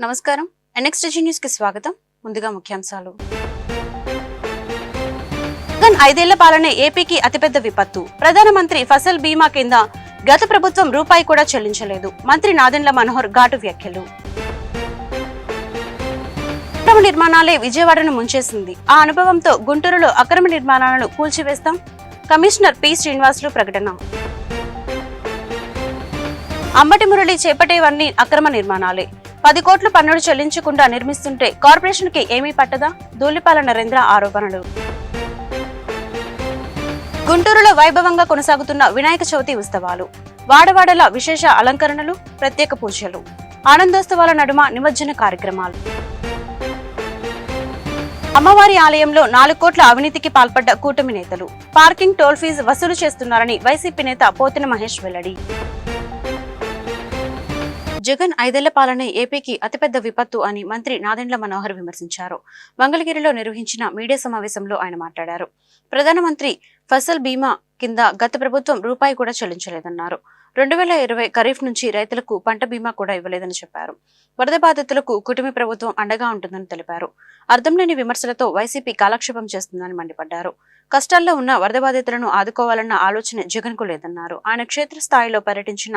నమస్కారం. NXTG news కి స్వాగతం. ముందుగా ముఖ్యాంశాలు. జగన్ 5 ఏళ్ల పాలనే ఏపీకి అతిపెద్ద విపత్తు. ప్రధానమంత్రి ఫసల్ బీమా కింద గత ప్రభుత్వం రూపాయి కూడా చెల్లించలేదు. మంత్రి నాదెండ్ల మనోహర్ ఘాటు వ్యాఖ్యలు. అక్రమ నిర్మాణాలే విజయవాడను ముంచేసింది. ఆ అనుభవంతో గుంటూరులో అక్రమ నిర్మాణాలను కూల్చివేస్తాం. కమిషనర్ పి శ్రీనివాసులు ప్రకటన. అంబటి మురళి చేపట్టేవన్నీ అక్రమ నిర్మాణాలే. 10 కోట్లు పన్నులు చెల్లించకుండా నిర్మిస్తుంటే కార్పొరేషన్ కి ఏమీ పట్టదా? ధూళిపాల నరేంద్ర ఆరోపణలు. గుంటూరులో వైభవంగా కొనసాగుతున్న వినాయక చవితి ఉత్సవాలు. వాడవాడల విశేష అలంకరణలు, ప్రత్యేక పూజలు, ఆనందోత్సవాల నడుమ నిమజ్జన కార్యక్రమాలు. అమ్మవారి ఆలయంలో 4 కోట్ల అవినీతికి పాల్పడ్డ కూటమి నేతలు. పార్కింగ్ టోల్ ఫీజు వసూలు చేస్తున్నారని వైసీపీ నేత పోతిన మహేష్ వెల్లడి. జగన్ 5 ఏళ్ల పాలనే ఏపీకి అతిపెద్ద విపత్తు అని మంత్రి నాదెండ్ల మనోహర్ విమర్శించారు. మంగళగిరిలో నిర్వహించిన మీడియా సమావేశంలో ఆయన మాట్లాడారు. ప్రధానమంత్రి ఫసల్ బీమా కింద గత ప్రభుత్వం రూపాయి కూడా చెల్లించలేదన్నారు. 2020 ఖరీఫ్ నుంచి రైతులకు పంట బీమా కూడా ఇవ్వలేదని చెప్పారు. వరద బాధితులకు కూటమి ప్రభుత్వం అండగా ఉంటుందని తెలిపారు. అర్థం లేని విమర్శలతో వైసీపీ కాలక్షేపం చేస్తుందని మండిపడ్డారు. కష్టాల్లో ఉన్న వరద బాధితులను ఆదుకోవాలన్న ఆలోచన జగన్ కు లేదన్నారు. ఆయన క్షేత్రస్థాయిలో పర్యటించిన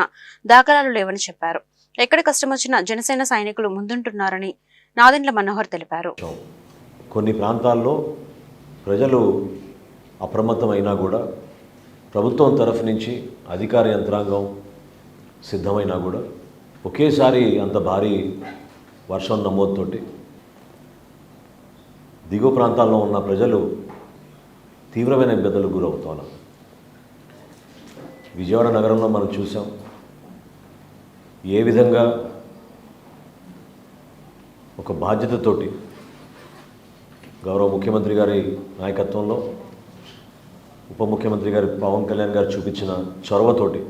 దాఖలాలు లేవని చెప్పారు. ఎక్కడ కష్టం వచ్చినా జనసేన సైనికులు ముందుంటున్నారని నాదెండ్ల మనోహర్ తెలిపారు. కొన్ని ప్రాంతాల్లో ప్రజలు అప్రమత్తమైనా కూడా ప్రభుత్వం తరఫు నుంచి అధికార యంత్రాంగం సిద్ధమైనా కూడా ఒకేసారి అంత భారీ వర్షం నమోదుతోటి దిగువ ప్రాంతాల్లో ఉన్న ప్రజలు తీవ్రమైన ఇబ్బందులకు గురవుతున్నారు. విజయవాడ నగరంలో మనం చూసాం ఏ విధంగా ఒక బాధ్యతతోటి గౌరవ ముఖ్యమంత్రి గారి నాయకత్వంలో ఉప ముఖ్యమంత్రి గారి పవన్ కళ్యాణ్ గారు చూపించిన చొరవతోటి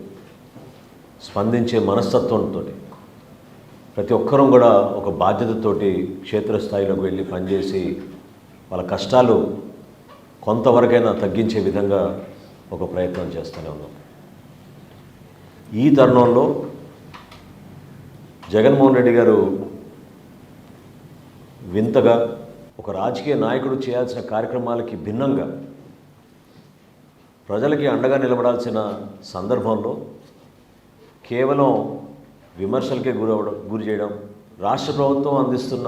స్పందించే మనస్తత్వంతో ప్రతి ఒక్కరూ కూడా ఒక బాధ్యతతోటి క్షేత్రస్థాయిలోకి వెళ్ళి పనిచేసి వాళ్ళ కష్టాలు కొంతవరకైనా తగ్గించే విధంగా ఒక ప్రయత్నం చేస్తూనే ఉన్నాం. ఈ తరుణంలో జగన్మోహన్ రెడ్డి గారు వింతగా ఒక రాజకీయ నాయకుడు చేయాల్సిన కార్యక్రమాలకి భిన్నంగా ప్రజలకి అండగా నిలబడాల్సిన సందర్భంలో కేవలం విమర్శలకే గురి చేయడం, రాష్ట్ర ప్రభుత్వం అందిస్తున్న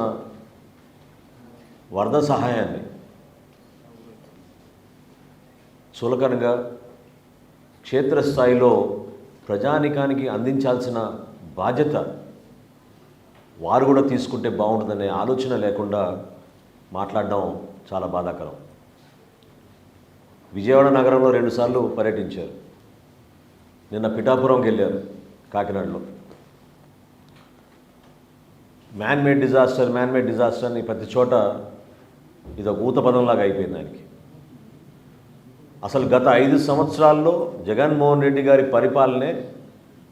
వరద సహాయాన్ని చులకనగా క్షేత్రస్థాయిలో ప్రజానికానికి అందించాల్సిన బాధ్యత వారు కూడా తీసుకుంటే బాగుంటుందనే ఆలోచన లేకుండా మాట్లాడడం చాలా బాధాకరం. విజయవాడ నగరంలో 2 సార్లు పర్యటించారు. నిన్న పిఠాపురంకి వెళ్ళారు. కాకినాడలో మ్యాన్ మేడ్ డిజాస్టర్ అని ప్రతి చోట ఇది ఊత పదంలాగా అయిపోయింది ఆయనకి. అసలు గత 5 సంవత్సరాల్లో జగన్మోహన్ రెడ్డి గారి పరిపాలనే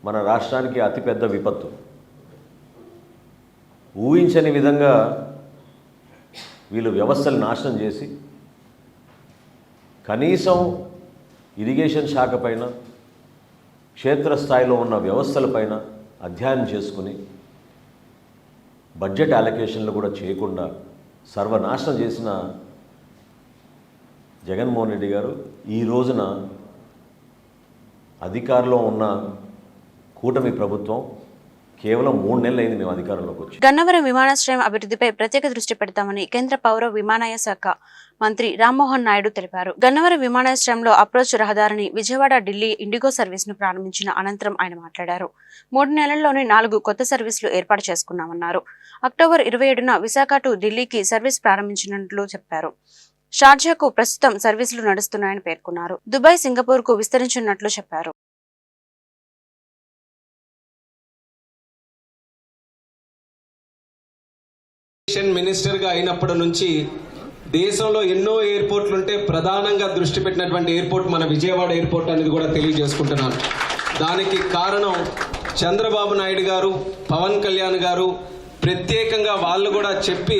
మన రాష్ట్రానికి అతిపెద్ద విపత్తు. ఊహించని విధంగా వీళ్ళు వ్యవస్థలు నాశనం చేసి కనీసం ఇరిగేషన్ శాఖ పైన క్షేత్రస్థాయిలో ఉన్న వ్యవస్థలపైన అధ్యయనం చేసుకుని బడ్జెట్ అలొకేషన్లు కూడా చేయకుండా సర్వనాశనం చేసిన జగన్మోహన్ రెడ్డి గారు ఈ రోజున అధికారంలో ఉన్న కూటమి ప్రభుత్వం కేవలం 3 నెలలు అయింది మేము అధికారంలోకి వచ్చి. గన్నవరం విమానాశ్రయం అభివృద్ధిపై ప్రత్యేక దృష్టి పెడతామని కేంద్ర పౌర విమానయాన శాఖ మంత్రి రామ్మోహన్ నాయుడు తెలిపారు. గన్నవరం విమానాశ్రయంలో అప్రోచ్ రహదారిని విజయవాడ ఢిల్లీ ఇండిగో సర్వీస్ ను ప్రారంభించిన అనంతరం ఆయన మాట్లాడారు. 3 నెలల్లోనే 4 కొత్త సర్వీసులు ఏర్పాటు చేసుకున్నామన్నారు. అక్టోబర్ 27న విశాఖ టు ఢిల్లీకి సర్వీస్ ప్రారంభించినట్లు చెప్పారు. షార్జాకు ప్రస్తుతం సర్వీసులు నడుస్తున్నాయని పేర్కొన్నారు. దుబాయ్, సింగపూర్ కు విస్తరించనున్నట్లు చెప్పారు. మినిస్టర్గా అయినప్పటి నుంచి దేశంలో ఎన్నో ఎయిర్పోర్ట్లు ఉంటే ప్రధానంగా దృష్టి పెట్టినటువంటి ఎయిర్పోర్ట్ మన విజయవాడ ఎయిర్పోర్ట్ అనేది కూడా తెలియజేసుకుంటున్నాను. దానికి కారణం చంద్రబాబు నాయుడు గారు, పవన్ కళ్యాణ్ గారు ప్రత్యేకంగా వాళ్ళు కూడా చెప్పి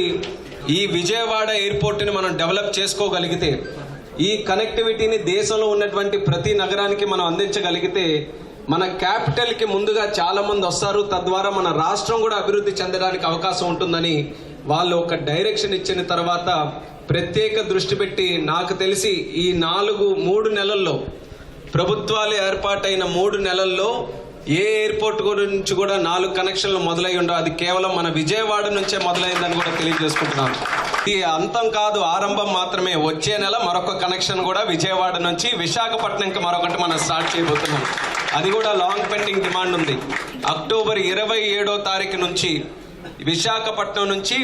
ఈ విజయవాడ ఎయిర్పోర్ట్ని మనం డెవలప్ చేసుకోగలిగితే, ఈ కనెక్టివిటీని దేశంలో ఉన్నటువంటి ప్రతి నగరానికి మనం అందించగలిగితే మన క్యాపిటల్కి ముందుగా చాలా మంది వస్తారు, తద్వారా మన రాష్ట్రం కూడా అభివృద్ధి చెందడానికి అవకాశం ఉంటుందని వాళ్ళు ఒక డైరెక్షన్ ఇచ్చిన తర్వాత ప్రత్యేక దృష్టి పెట్టి, నాకు తెలిసి ఈ 3 నెలల్లో ప్రభుత్వాలు ఏర్పాటైన 3 నెలల్లో ఏ ఎయిర్పోర్ట్ నుంచి కూడా 4 కనెక్షన్లు మొదలై ఉండవు. అది కేవలం మన విజయవాడ నుంచే మొదలైందని కూడా తెలియజేసుకుంటున్నాను. ఇది అంతం కాదు, ఆరంభం మాత్రమే. వచ్చే నెల మరొక కనెక్షన్ కూడా విజయవాడ నుంచి విశాఖపట్నంకి మరొకటి మనం స్టార్ట్ చేయబోతున్నాం. అది కూడా లాంగ్ పెండింగ్ డిమాండ్ ఉంది. అక్టోబర్ 27వ తారీఖు నుంచి విశాఖపట్నం నుంచి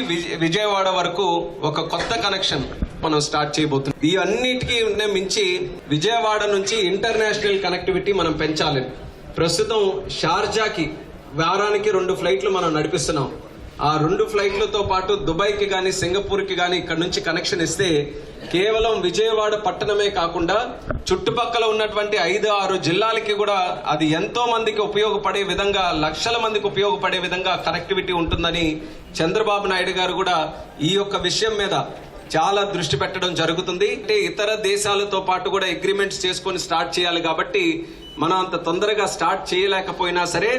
విజయవాడ వరకు ఒక కొత్త కనెక్షన్ మనం స్టార్ట్ చేయబోతున్నాం. ఈ అన్నిటికీ మించి విజయవాడ నుంచి ఇంటర్నేషనల్ కనెక్టివిటీ మనం పెంచాలి. ప్రస్తుతం షార్జాకి వారానికి 2 ఫ్లైట్లు మనం నడిపిస్తున్నాం. ఆ 2 ఫ్లైట్లతో పాటు దుబాయ్కి కానీ సింగపూర్కి కానీ ఇక్కడ నుంచి కనెక్షన్ ఇస్తే కేవలం విజయవాడ పట్టణమే కాకుండా చుట్టుపక్కల ఉన్నటువంటి 5-6 జిల్లాలకి కూడా అది ఎంతో మందికి ఉపయోగపడే విధంగా, లక్షల మందికి ఉపయోగపడే విధంగా కనెక్టివిటీ ఉంటుందని చంద్రబాబు నాయుడు గారు కూడా ఈ యొక్క విషయం మీద చాలా దృష్టి పెట్టడం జరుగుతుంది. అంటే ఇతర దేశాలతో పాటు కూడా అగ్రిమెంట్స్ చేసుకొని స్టార్ట్ చేయాలి. కాబట్టి మనం అంత తొందరగా స్టార్ట్ చేయలేకపోయినా సరే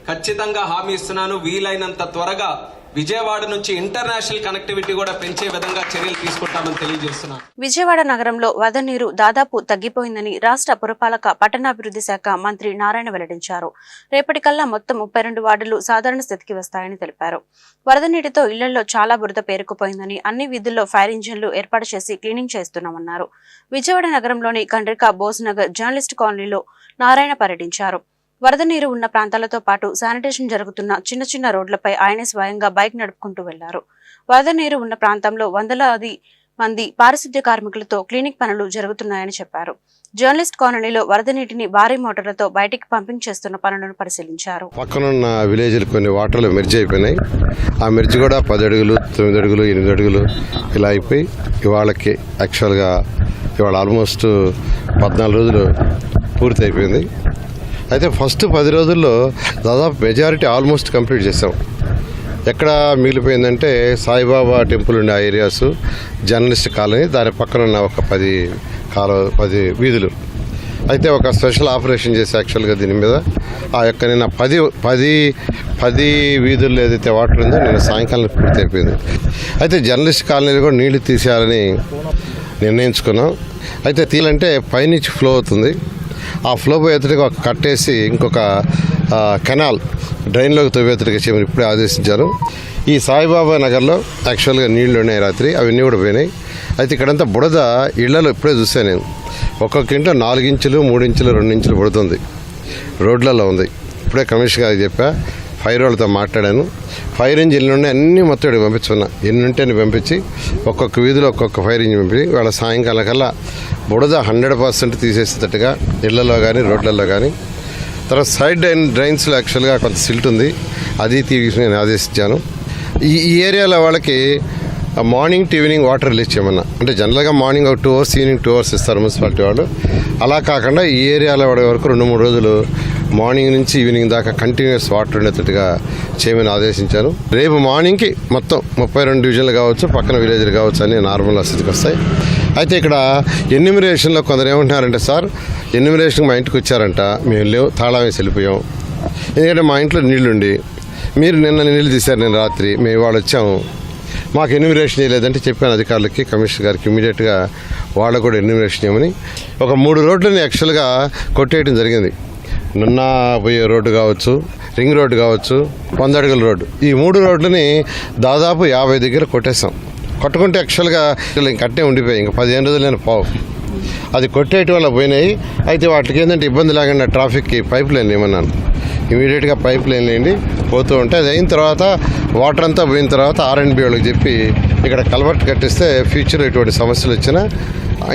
ఖచ్చితంగా హామీ ఇస్తున్నాను, వీలైనంత త్వరగా విజయవాడ నుంచి ఇంటర్నేషనల్ కనెక్టివిటీ కూడా పెంచే విధంగా చర్యలు తీసుకుంటామని తెలియజేస్తున్నాను. విజయవాడ నగరంలో వరద నీరు దాదాపు తగ్గిపోయిందని రాష్ట్ర పురపాలక పట్టణాభివృద్ధి శాఖ మంత్రి నారాయణ వెల్లడించారు. రేపటికల్లా మొత్తం 32 వార్డులు సాధారణ స్థితికి వస్తాయని తెలిపారు. వరద నీటితో ఇళ్లలో చాలా బురద పేరుకుపోయిందని, అన్ని వీధుల్లో ఫైర్ ఇంజిన్లు ఏర్పాటు చేసి క్లీనింగ్ చేస్తున్నామన్నారు. విజయవాడ నగరంలోని కండ్రిక బోస్ నగర్ జర్నలిస్ట్ కాలనీలో నారాయణ పర్యటించారు. వరద నీరు ఉన్న ప్రాంతాలతో పాటు శానిటేషన్ జరుగుతున్న చిన్న చిన్న రోడ్లపై ఆయనే స్వయంగా బైక్ నడుపుకుంటూ వెళ్లారు. వరద నీరు ఉన్న ప్రాంతంలో వందలాది మంది పారిశుద్ధ్య కార్మికులతో క్లీనింగ్ పనులు జరుగుతున్నాయని చెప్పారు. జర్నలిస్ట్ కాలనీలో వరద నీటిని భారీ మోటార్లతో బయటికి పంపింగ్ చేస్తున్న పనులను పరిశీలించారు. పక్కనున్న విలేజ్లు కొన్ని వాటర్లు మెర్జ్ అయిపోయినాయి. ఆ మెర్జ్ కూడా 10 అడుగులు, 9 అడుగులు, 8 అడుగులు ఇలా అయిపోయి ఇవాళకి యాక్చువల్గా ఇవాళ ఆల్మోస్ట్ 14 రోజులు పూర్తి అయిపోయింది. అయితే ఫస్ట్ 10 రోజుల్లో దాదాపు మెజారిటీ ఆల్మోస్ట్ కంప్లీట్ చేసాం. ఎక్కడ మిగిలిపోయిందంటే సాయిబాబా టెంపుల్ ఉండే ఆ ఏరియాస్, జర్నలిస్ట్ కాలనీ, దాని పక్కన ఉన్న ఒక 10 వీధులు. అయితే ఒక స్పెషల్ ఆపరేషన్ చేసి యాక్చువల్గా దీని మీద ఆ యొక్క నిన్న 10 వీధుల్లో ఏదైతే వాటర్ ఉందో నిన్న సాయంకాలం పూర్తి అయిపోయింది. అయితే జర్నలిస్ట్ కాలనీలో కూడా నీళ్లు తీసేయాలని నిర్ణయించుకున్నాం. అయితే తీయాలంటే పైనుంచి ఫ్లో అవుతుంది. ఆ ఫ్లో పోయేతడికి ఒక కట్టేసి ఇంకొక కెనాల్ డ్రైన్లోకి తవ్వేతడికి చేయమని ఇప్పుడే ఆదేశించారు. ఈ సాయిబాబా నగర్లో యాక్చువల్గా నీళ్లు ఉన్నాయి, రాత్రి అవన్నీ కూడా పోయినాయి. అయితే ఇక్కడంతా బుడద ఇళ్లలో ఇప్పుడే చూసాను నేను. ఒక్కొక్క ఇంట్లో 4 ఇంచులు, 3 ఇంచులు, 2 ఇంచులు బుడుతుంది, రోడ్లలో ఉంది. ఇప్పుడే కమిషనర్ గారికి చెప్పా, ఫైర్ వాళ్ళతో మాట్లాడాను. ఫైర్ ఇంజిన్లు ఉన్నాయి, అన్నీ మొత్తం ఇక్కడికి పంపించుకున్నా. ఎన్ని ఉంటే అని పంపించి ఒక్కొక్క వీధిలో ఒక్కొక్క ఫైర్ ఇంజిన్ పంపించి వాళ్ళ సాయంకాలం కల్లా బుడద 100% తీసేసేటట్టుగా ఇళ్లలో కానీ రోడ్లలో కానీ. తర్వాత సైడ్ డ్రైన్స్లో యాక్చువల్గా కొంత సిల్ట్ ఉంది, అది తీసి నేను ఆదేశించాను. ఈ ఏరియాలో వాళ్ళకి morning to evening water release చేయమన్నా. అంటే జనరల్గా మార్నింగ్ ఒక 2 అవర్స్, ఈవినింగ్ 2 అవర్స్ ఇస్తారు మున్సిపాలిటీ వాళ్ళు. అలా కాకుండా ఈ ఏరియాలో వాడే వరకు 2-3 రోజులు మార్నింగ్ నుంచి ఈవినింగ్ దాకా కంటిన్యూస్ వాటర్ ఉండేటట్టుగా చేయమని ఆదేశించాను. రేపు మార్నింగ్కి మొత్తం 32 డివిజన్లు కావచ్చు, పక్కన విలేజ్లు కావచ్చు అని నార్మల్ స్థితికి వస్తాయి. అయితే ఇక్కడ ఎన్యూమరేషన్లో కొందరు ఏమంటున్నారంటే, సార్ ఎన్యూమరేషన్ మా ఇంటికి వచ్చారంట, మేము లేవు, తాళం వేసి వెళ్ళిపోయాం. ఎందుకంటే మా ఇంట్లో నీళ్లుండి మీరు నిన్న నీళ్ళు తీశారు, నేను రాత్రి మేము ఇవాళ వచ్చాము, మాకు ఎన్యూమరేషన్ చేయలేదంటే చెప్పాను అధికారులకి, కమిషనర్ గారికి ఇమీడియట్గా వాళ్ళకు కూడా ఎన్యూమరేషన్ చేయమని. ఒక 3 రోడ్లని యాక్చువల్గా కొట్టేయడం జరిగింది. నున్న పోయే రోడ్డు కావచ్చు, రింగ్ రోడ్డు కావచ్చు, 100 అడుగుల రోడ్డు, ఈ 3 రోడ్లని దాదాపు 50 దగ్గర కొట్టేసాం. కొట్టుకుంటే యాక్చువల్గా ఇంక అట్టే ఉండిపోయాయి, ఇంకా 15 రోజులు నేను పోవు. అది కొట్టేయటం వల్ల పోయినాయి. అయితే వాటికి ఏంటంటే ఇబ్బంది లేకుండా ట్రాఫిక్కి పైప్ లైన్ ఏమన్నాను, ఇమీడియట్గా పైప్ లైన్ లేండి పోతూ ఉంటే అది అయిన తర్వాత వాటర్ అంతా పోయిన తర్వాత R&B వాళ్ళకి చెప్పి ఇక్కడ కల్వర్ట్ కట్టిస్తే ఫ్యూచర్ ఎటువంటి సమస్యలు వచ్చినా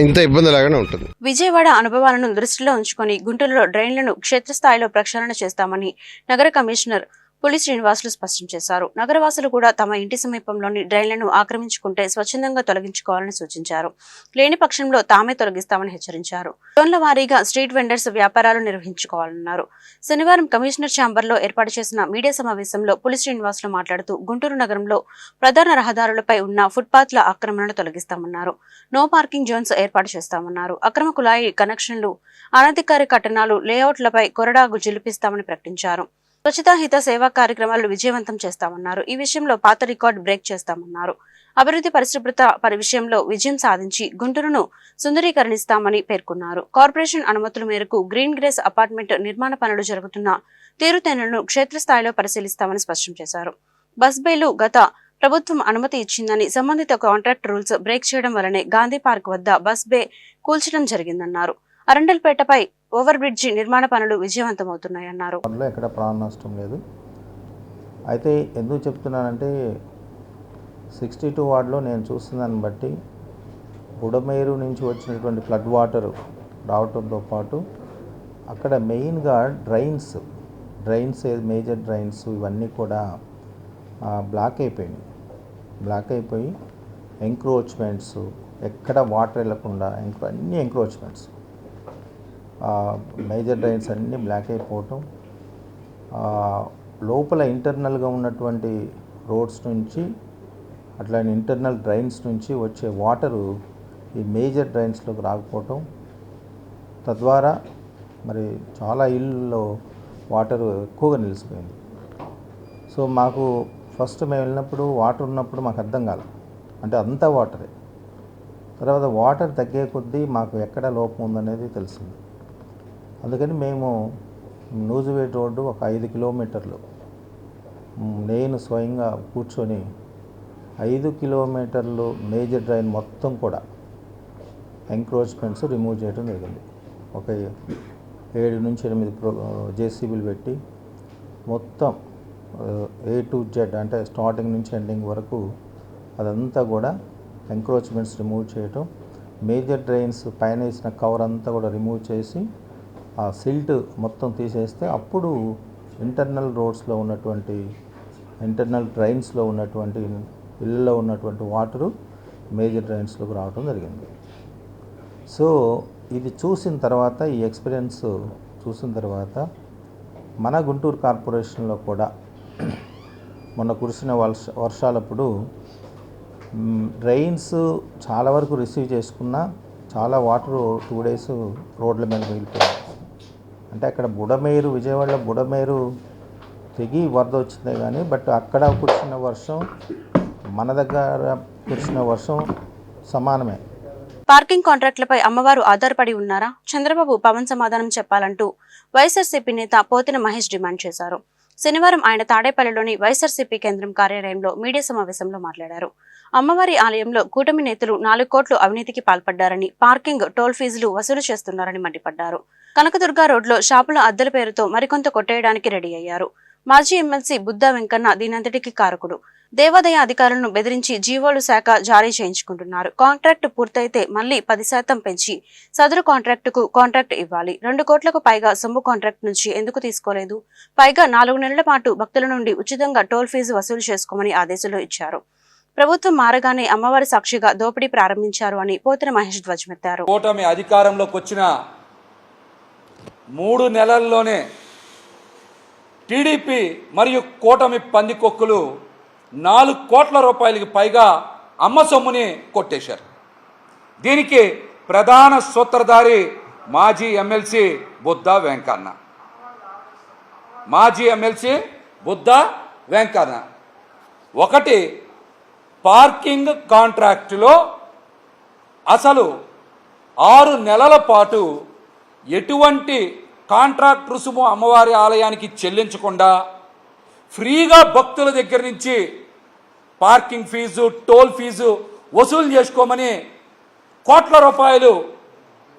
ఇంత ఇబ్బంది లాగానే ఉంటుంది. విజయవాడ అనుభవాలను దృష్టిలో ఉంచుకొని గుంటూరులో డ్రైన్లను క్షేత్రస్థాయిలో ప్రక్షాళన చేస్తామని నగర కమిషనర్ పులి శ్రీనివాసులు స్పష్టం చేశారు. నగరవాసులు కూడా తమ ఇంటి సమీపంలోని డ్రైన్లను ఆక్రమించుకుంటే స్వచ్ఛందంగా తొలగించుకోవాలని సూచించారు. లేని పక్షంలో తామే తొలగిస్తామని హెచ్చరించారు. జోన్ల వారీగా స్ట్రీట్ వెండర్స్ వ్యాపారాలు నిర్వహించుకోవాలన్నారు. శనివారం కమిషనర్ ఛాంబర్లో ఏర్పాటు చేసిన మీడియా సమావేశంలో పులి శ్రీనివాసులు మాట్లాడుతూ గుంటూరు నగరంలో ప్రధాన రహదారులపై ఉన్న ఫుట్పాత్ల ఆక్రమణను తొలగిస్తామన్నారు. నో పార్కింగ్ జోన్స్ ఏర్పాటు చేస్తామన్నారు. అక్రమ కుళాయి కనెక్షన్లు అనధికారిక కట్టడాలు లేఅవుట్లపై కొరడాగు జిలిపిస్తామని ప్రకటించారు. స్వచ్ఛతా హిత సేవా కార్యక్రమాలు విజయవంతం చేస్తామన్నారు. ఈ విషయంలో పాత రికార్డు బ్రేక్ చేస్తామన్నారు. అభివృద్ధి పరిశుభ్రత విషయంలో విజయం సాధించి గుంటూరును సుందరీకరణిస్తామని పేర్కొన్నారు. కార్పొరేషన్ అనుమతుల మేరకు గ్రీన్ గ్రేస్ అపార్ట్మెంట్ నిర్మాణ పనులు జరుగుతున్న తీరుతెన్నులను క్షేత్రస్థాయిలో పరిశీలిస్తామని స్పష్టం చేశారు. బస్ బేలు గత ప్రభుత్వం అనుమతి ఇచ్చిందని, సంబంధిత కాంట్రాక్ట్ రూల్స్ బ్రేక్ చేయడం వల్లనే గాంధీ పార్క్ వద్ద బస్ బే కూల్చడం జరిగిందన్నారు. అరండల్పేటపై ఓవర్ బ్రిడ్జి నిర్మాణ పనులు విజయవంతమవుతున్నాయన్నారు. ఎక్కడ ప్రాణ నష్టం లేదు. అయితే ఎందుకు చెప్తున్నానంటే 62 వార్డులో నేను చూస్తున్న దాన్ని బట్టి బుడమేరు నుంచి వచ్చినటువంటి ఫ్లడ్ వాటర్ రావడంతో పాటు అక్కడ మెయిన్గా డ్రైన్స్ మేజర్ డ్రైన్స్ ఇవన్నీ కూడా బ్లాక్ అయిపోయి ఎంక్రోచ్మెంట్స్, ఎక్కడ వాటర్ వెళ్ళకుండా అన్ని ఎంక్రోచ్మెంట్స్, మేజర్ డ్రైన్స్ అన్నీ బ్లాక్ అయిపోవటం, లోపల ఇంటర్నల్గా ఉన్నటువంటి రోడ్స్ నుంచి అట్లానే ఇంటర్నల్ డ్రైన్స్ నుంచి వచ్చే వాటరు ఈ మేజర్ డ్రైన్స్లోకి రాకపోవటం, తద్వారా మరి చాలా ఇళ్ళల్లో వాటర్ ఎక్కువగా నిలిచిపోయింది. సో మాకు ఫస్ట్ మేము వెళ్ళినప్పుడు వాటర్ ఉన్నప్పుడు మాకు అర్థం కాలేదు, అంటే అంతా వాటరే. తర్వాత వాటర్ తగ్గే కొద్దీ మాకు ఎక్కడ లోపం ఉందనేది తెలిసింది. అందుకని మేము నూజివేడ్ రోడ్డు ఒక 5 కిలోమీటర్లు నేను స్వయంగా కూర్చొని 5 కిలోమీటర్లు మేజర్ డ్రైన్ మొత్తం కూడా ఎంక్రోచ్మెంట్స్ రిమూవ్ చేయడం జరిగింది. ఒక 7 నుంచి 8 జేసీబీలు పెట్టి మొత్తం A to Z అంటే స్టార్టింగ్ నుంచి ఎండింగ్ వరకు అదంతా కూడా ఎంక్రోచ్మెంట్స్ రిమూవ్ చేయటం, మేజర్ డ్రైన్స్ పైన వేసిన కవర్ అంతా కూడా రిమూవ్ చేసి ఆ సిల్ట్ మొత్తం తీసేస్తే అప్పుడు ఇంటర్నల్ రోడ్స్లో ఉన్నటువంటి ఇంటర్నల్ డ్రైన్స్లో ఉన్నటువంటి ఇళ్ళలో ఉన్నటువంటి వాటరు మేజర్ డ్రైన్స్లోకి రావడం జరిగింది. సో ఇది చూసిన తర్వాత, ఈ ఎక్స్పీరియన్స్ చూసిన తర్వాత మన గుంటూరు కార్పొరేషన్లో కూడా మొన్న కురిసిన వర్షాలప్పుడు డ్రైన్స్ చాలా వరకు రిసీవ్ చేసుకున్నా చాలా వాటర్ 2 days రోడ్ల మీద మిగిలిపోయింది. అంటే అక్కడ విజయవాడలో బుడమేరు తెగి వరద వచ్చిందే కానీ బట్ అక్కడ కురిసిన వర్షం మన దగ్గర కురిసిన వర్షం సమానమే. పార్కింగ్ కాంట్రాక్టులపై అమ్మవారు ఆధారపడి ఉన్నారా? చంద్రబాబు పవన్ సమాధానం చెప్పాలంటూ వైఎస్ఆర్సీపీ నేత పోతిన మహేష్ డిమాండ్ చేశారు. శనివారం ఆయన తాడేపల్లిలోని వైఎస్ఆర్సీపీ కేంద్రం కార్యాలయంలో మీడియా సమావేశంలో మాట్లాడారు. అమ్మవారి ఆలయంలో కూటమి నేతలు 4 కోట్లు అవినీతికి పాల్పడ్డారని, పార్కింగ్ టోల్ ఫీజులు వసూలు చేస్తున్నారని మండిపడ్డారు. కనకదుర్గ రోడ్లో షాపుల అద్దెల పేరుతో మరికొంత కొట్టేయడానికి రెడీ అయ్యారు. మాజీ ఎమ్మెల్సీ బుద్దా వెంకన్న దీనంతటికి కారకుడు. దేవాదాయ అధికారులను బెదిరించి జీవోలు శాఖ జారీ చేయించుకుంటున్నారు. కాంట్రాక్టు పూర్తయితే మళ్లీ 10% పెంచి సదరు కాంట్రాక్టు ఇవ్వాలి. 2 కోట్లకు పైగా సొమ్ము కాంట్రాక్ట్ నుంచి ఎందుకు తీసుకోలేదు? పైగా 4 నెలల పాటు భక్తుల నుండి ఉచితంగా టోల్ ఫీజు వసూలు చేసుకోమని ఆదేశాలు ఇచ్చారు. ప్రభుత్వం మారగానే అమ్మవారి సాక్షిగా దోపిడీ ప్రారంభించారు అని పోతిన మహేష్ ధ్వజమెత్తారు. కూటమి అధికారంలోకి వచ్చిన 3 నెలల్లోనే టీడీపీ మరియు కూటమి పందికొక్కులు 4 కోట్ల రూపాయలకి పైగా అమ్మ సొమ్ముని కొట్టేశారు. దీనికి ప్రధాన సూత్రధారి మాజీ ఎమ్మెల్సీ బుద్దా వెంకన్న. ఒకటి, పార్కింగ్ కాంట్రాక్టులో అసలు 6 నెలల పాటు ఎటువంటి కాంట్రాక్ట్ రుసుము అమ్మవారి ఆలయానికి చెల్లించకుండా ఫ్రీగా భక్తుల దగ్గర నుంచి పార్కింగ్ ఫీజు, టోల్ ఫీజు వసూలు చేసుకోమని కోట్ల రూపాయలు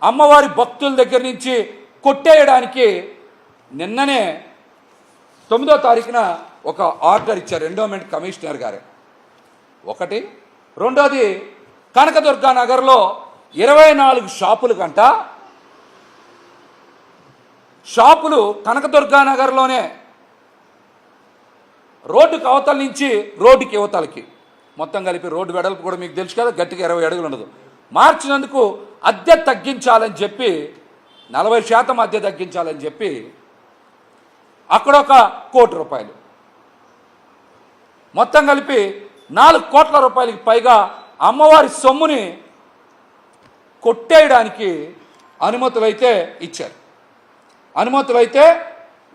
అమ్మవారి భక్తుల దగ్గర నుంచి కొట్టేయడానికి నిన్ననే 9వ తారీఖున ఒక ఆర్డర్ ఇచ్చారు ఎండోమెంట్ కమిషనర్ గారు. ఒకటి. రెండోది, కనకదుర్గా నగర్లో 24 షాపులు కనకదుర్గా నగర్లోనే రోడ్డుకి అవతల నుంచి రోడ్డుకి యువతలకి మొత్తం కలిపి రోడ్డు వెడల్పు కూడా మీకు తెలుసు కదా, గట్టిగా 20 అడుగులు ఉండదు. మార్చినందుకు అద్దె తగ్గించాలని చెప్పి 40% అద్దె తగ్గించాలని చెప్పి అక్కడ 1 కోటి రూపాయలు, మొత్తం కలిపి 4 కోట్ల రూపాయలకి పైగా అమ్మవారి సొమ్ముని కొట్టేయడానికి అనుమతులైతే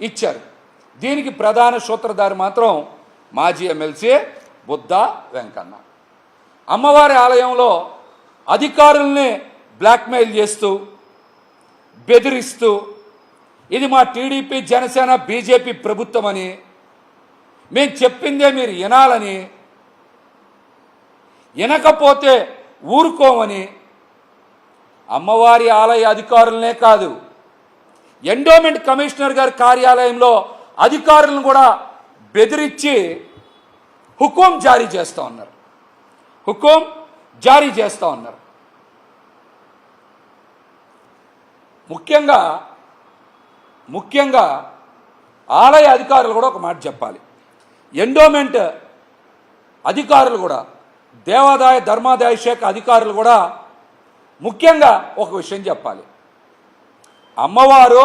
ఇచ్చారు. దీనికి ప్రధాన సూత్రధారి మాత్రం మాజీ ఎమ్మెల్సీ బుద్ధ వెంకన్న. అమ్మవారి ఆలయంలో అధికారుల్ని బ్లాక్మెయిల్ చేస్తూ బెదిరిస్తూ ఇది మా టీడీపీ జనసేన బీజేపీ ప్రభుత్వం అని, మేము చెప్పిందే మీరు వినాలని, వినకపోతే ఊరుకోమని అమ్మవారి ఆలయ అధికారులనే కాదు, ఎండోమెంట్ కమిషనర్ గారి కార్యాలయంలో అధికారులను కూడా బెదిరించి హుకుం జారీ చేస్తూ ఉన్నారు. ముఖ్యంగా ఆలయ అధికారులు కూడా ఒక మాట చెప్పాలి. ఎండోమెంట్ అధికారులు కూడా, దేవాదాయ ధర్మాదాయ శాఖ అధికారులు కూడా ముఖ్యంగా ఒక విషయం చెప్పాలి. అమ్మవారు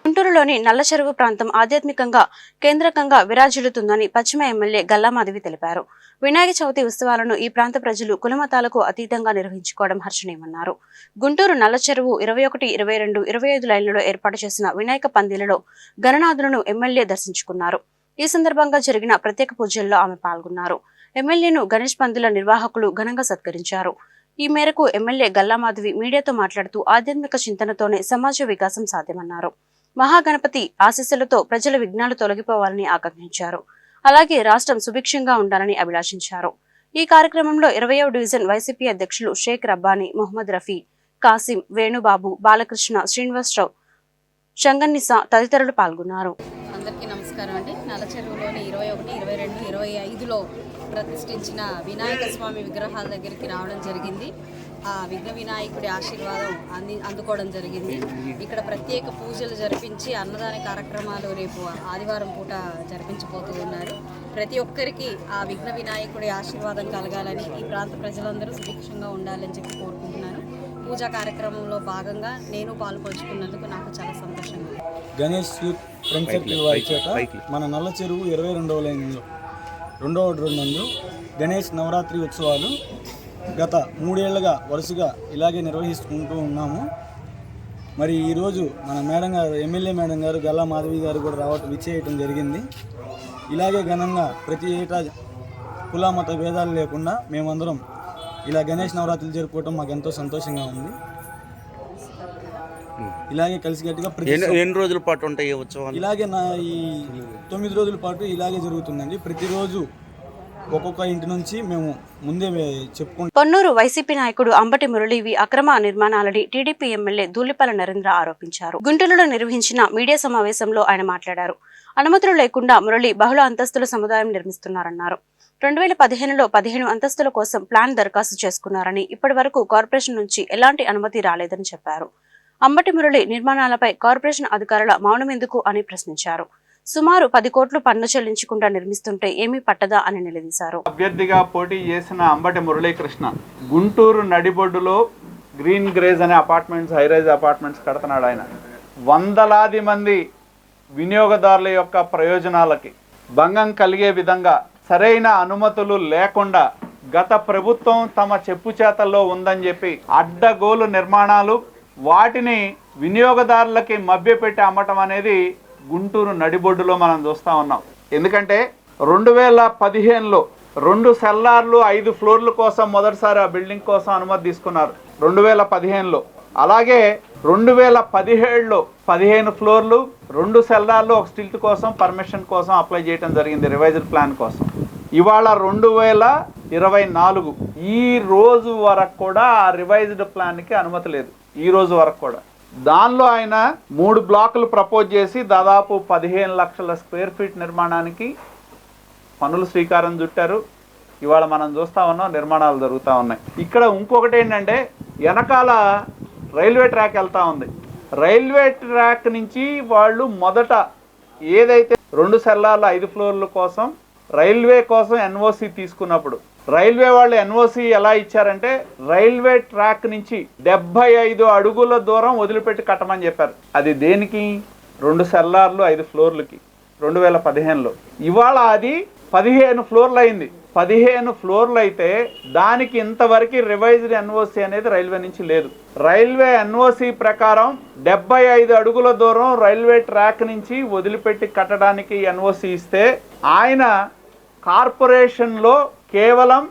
గుంటూరులోని నల్లచెరువు ప్రాంతం ఆధ్యాత్మికంగా కేంద్రకంగా విరాజిల్లుతుందని పశ్చిమ ఎమ్మెల్యే గల్లా మాధవి తెలిపారు. వినాయక చవితి ఉత్సవాలను ఈ ప్రాంత ప్రజలు కులమతాలకు అతీతంగా నిర్వహించుకోవడం హర్షణీయమన్నారు. గుంటూరు నల్లచెరువు 21, 22, 25 లైన్లలో ఏర్పాటు చేసిన వినాయక పందిలలో గణనాథులను ఎమ్మెల్యే దర్శించుకున్నారు. ఈ సందర్భంగా జరిగిన ప్రత్యేక పూజల్లో ఆమె పాల్గొన్నారు. ఎమ్మెల్యేను గణేష్ పందిల నిర్వాహకులు ఘనంగా సత్కరించారు. ఈ మేరకు ఎమ్మెల్యే గల్లా మాధవి మీడియాతో మాట్లాడుతూ ఆధ్యాత్మిక చింతనతోనే సమాజ వికాసం సాధ్యమన్నారు. మహాగణపతి ఆశీస్సులతో ప్రజల విఘ్నాలు తొలగిపోవాలని ఆకాంక్షించారు. అలాగే రాష్ట్రం సుభిక్షంగా ఉండాలని అభిలాషించారు. ఈ కార్యక్రమంలో 20వ డివిజన్ వైసీపీ అధ్యక్షులు షేక్ రబ్బానీ, మొహమ్మద్ రఫీ, కాసిం, వేణుబాబు, బాలకృష్ణ, శ్రీనివాసరావు, షంగన్నిసా తదితరులు పాల్గొన్నారు. అందరికీ నమస్కారం అండి. నల్లచెరువులోని 21, 22, 25లో ప్రతిష్ఠించిన వినాయక స్వామి విగ్రహాల దగ్గరికి రావడం జరిగింది. ఆ విఘ్న వినాయకుడి ఆశీర్వాదం అందుకోవడం జరిగింది. ఇక్కడ ప్రత్యేక పూజలు జరిపించి అన్నదాన కార్యక్రమాలు రేపు ఆదివారం పూట జరిపించబోతూ ఉన్నారు. ప్రతి ఒక్కరికి ఆ విఘ్న వినాయకుడి ఆశీర్వాదం కలగాలని, ఈ ప్రాంత ప్రజలందరూ సుభిక్షంగా ఉండాలని చెప్పి కోరుకుంటున్నాను. పూజా కార్యక్రమంలో భాగంగా నేను పాల్పంచుకున్నందుకు నాకు చాలా సంతోషంగా ఉంది. గణేష్ యూత్ ఫ్రెండ్ సర్కిల్ వారి చేత మన నల్లచెరువు 22వ లైన్లో 2వ వార్డు నందు గణేష్ నవరాత్రి ఉత్సవాలు గత 3 ఏళ్లుగా వరుసగా ఇలాగే నిర్వహించుకుంటూ ఉన్నాము. మరి ఈరోజు మన మేడం గారు, ఎమ్మెల్యే మేడం గారు గల్లా మాధవి గారు కూడా విచ్చేయటం జరిగింది. ఇలాగే ఘనంగా ప్రతి ఏటా కుల మత భేదాలు లేకుండా మేమందరం ఇలా గణేష్ నవరాత్రులు జరుపుకోవటం మాకు ఎంతో సంతోషంగా ఉంది. ఇలాగే కలిసికట్టుగా ఎన్ని రోజుల పాటు ఉంటాయి ఈ ఉత్సవాలు? ఇలాగే ఈ 9 రోజుల పాటు ఇలాగే జరుగుతుందండి. ప్రతిరోజు ఒక్కొక్క ఇంటి నుంచి మేము ముందే చెప్పుకుంటాం. పొన్నూరు వైసీపీ నాయకుడు అంబటి మురళీవి అక్రమ నిర్మాణాలని టీడీపీ ఎమ్మెల్యే ధూళిపాల నరేంద్ర ఆరోపించారు. గుంటూరులో నిర్వహించిన మీడియా సమావేశంలో ఆయన మాట్లాడారు. అనుమతులు లేకుండా మురళి బహుళ అంతస్తుల సముదాయం నిర్మిస్తున్నారన్నారు. 2015లో 15 అంతస్తుల కోసం ప్లాన్ దరఖాస్తు చేసుకున్నారని, ఇప్పటి వరకు కార్పొరేషన్ నుంచి ఎలాంటి అనుమతి రాలేదని చెప్పారు. అంబటి మురళి నిర్మాణాలపై కార్పొరేషన్ అధికారుల మౌనమెందుకు అని ప్రశ్నించారు. సుమారు 10 కోట్లు పన్ను చెల్లించకుండా నిర్మిస్తుంటే ఏమీ పట్టదా అని నిలదీశారు. అభ్యర్థిగా పోటీ చేసిన అంబటి మురళీకృష్ణ గుంటూరు నడిబొడ్డులో గ్రీన్ గ్రేజ్ అనే అపార్ట్మెంట్స్, హైరైజ్ అపార్ట్మెంట్స్ కడుతున్నాడు. ఆయన వందలాది మంది వినియోగదారుల యొక్క ప్రయోజనాలకి భంగం కలిగే విధంగా సరైన అనుమతులు లేకుండా గత ప్రభుత్వం తమ చెప్పు చేతల్లో ఉందని చెప్పి అడ్డగోలు నిర్మాణాలు, వాటిని వినియోగదారులకి మభ్యపెట్టి అమ్మటం అనేది గుంటూరు నడిబొడ్డులో మనం చూస్తూ ఉన్నాం. ఎందుకంటే 2015లో 2 సెల్లార్లు 5 ఫ్లోర్ల కోసం మొదటిసారి ఆ బిల్డింగ్ కోసం అనుమతి తీసుకున్నారు 2015లో. అలాగే 2017లో 15 ఫ్లోర్లు 2 సెల్లార్లు 1 స్టిల్ట్ కోసం పర్మిషన్ కోసం అప్లై చేయడం జరిగింది, రివైజ్డ్ ప్లాన్ కోసం. ఇవాళ 2024 ఈ రోజు వరకు కూడా ఆ రివైజ్డ్ ప్లాన్కి అనుమతి లేదు. ఈ రోజు వరకు కూడా దానిలో ఆయన 3 బ్లాకులు ప్రపోజ్ చేసి దాదాపు 15 లక్షల స్క్వేర్ ఫీట్ నిర్మాణానికి పనులు శ్రీకారం చుట్టారు. ఇవాళ మనం చూస్తూ ఉన్నాం, నిర్మాణాలు జరుగుతూ ఉన్నాయి. ఇక్కడ ఇంకొకటి ఏంటంటే, వెనకాల రైల్వే ట్రాక్ వెళ్తూ ఉంది. రైల్వే ట్రాక్ నుంచి వాళ్ళు మొదట ఏదైతే 2 సెల్లార్ల 5 ఫ్లోర్ల కోసం రైల్వే కోసం ఎన్ఓసి తీసుకున్నప్పుడు, రైల్వే వాళ్ళు ఎన్ఓసి ఎలా ఇచ్చారంటే రైల్వే ట్రాక్ నుంచి 75 అడుగుల దూరం వదిలిపెట్టి కట్టమని చెప్పారు. అది దేనికి? 2 సెల్లార్లు 5 ఫ్లోర్లకి 2015లో. ఇవాళ అది 15 ఫ్లోర్లు అయింది. 15 ఫ్లోర్లు అయితే దానికి ఇంతవరకు రివైజ్డ్ ఎన్ఓసి అనేది రైల్వే నుంచి లేదు. రైల్వే ఎన్ఓసి ప్రకారం 75 అడుగుల దూరం రైల్వే ట్రాక్ నుంచి వదిలిపెట్టి కట్టడానికి ఎన్ఓసి ఇస్తే ఆయన కార్పొరేషన్లో కేవలం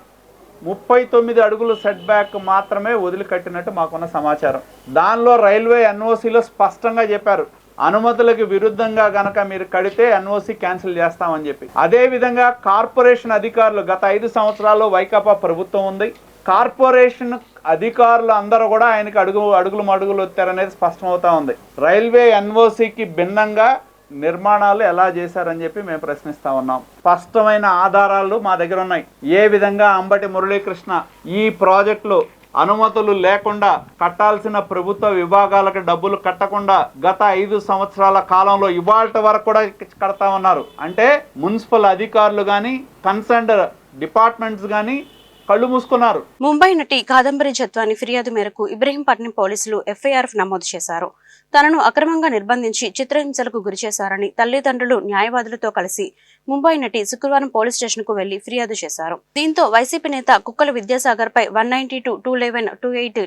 39 అడుగులు సెట్ బ్యాక్ మాత్రమే వదిలికట్టినట్టు మాకున్న సమాచారం. దానిలో రైల్వే ఎన్ఓసిలో స్పష్టంగా చెప్పారు, అనుమతులకు విరుద్ధంగా గనక మీరు కడితే ఎన్ఓసి క్యాన్సిల్ చేస్తామని చెప్పి. అదేవిధంగా కార్పొరేషన్ అధికారులు గత 5 సంవత్సరాల్లో వైకాపా ప్రభుత్వం ఉంది. కార్పొరేషన్ అధికారులు అందరూ కూడా ఆయనకి అడుగులు మడుగులు వచ్చారనేది స్పష్టమవుతా ఉంది. రైల్వే ఎన్ఓసికి భిన్నంగా నిర్మాణాలు ఎలా చేశారని చెప్పి మేము ప్రశ్నిస్తా ఉన్నాం. స్పష్టమైన ఆధారాలు మా దగ్గర ఉన్నాయి. ఏ విధంగా అంబటి మురళీకృష్ణ ఈ ప్రాజెక్టులో అనుమతులు లేకుండా కట్టాల్సిన ప్రభుత్వ విభాగాలకు డబ్బులు కట్టకుండా గత 5 సంవత్సరాల కాలంలో ఇవాళ వరకు కూడా కడతా ఉన్నారు. అంటే మున్సిపల్ అధికారులు కానీ కన్సర్న్డ్ డిపార్ట్మెంట్స్ కానీ కళ్ళు మూసుకున్నారు. ముంబై నటి కాదంబరి జత్వాని ఫిర్యాదు మేరకు ఇబ్రహీంపట్నం పోలీసులు ఎఫ్ఐఆర్ నమోదు చేశారు. తనను అక్రమంగా నిర్బంధించి చిత్రహింసలకు గురిచేశారని తల్లిదండ్రులు న్యాయవాదులతో కలిసి ముంబై నటి శుక్రవారం పోలీస్ స్టేషన్ కు వెళ్లి ఫిర్యాదు చేశారు. దీంతో వైసీపీ నేత కుక్కల విద్యాసాగర్ పై 192, 211, 280,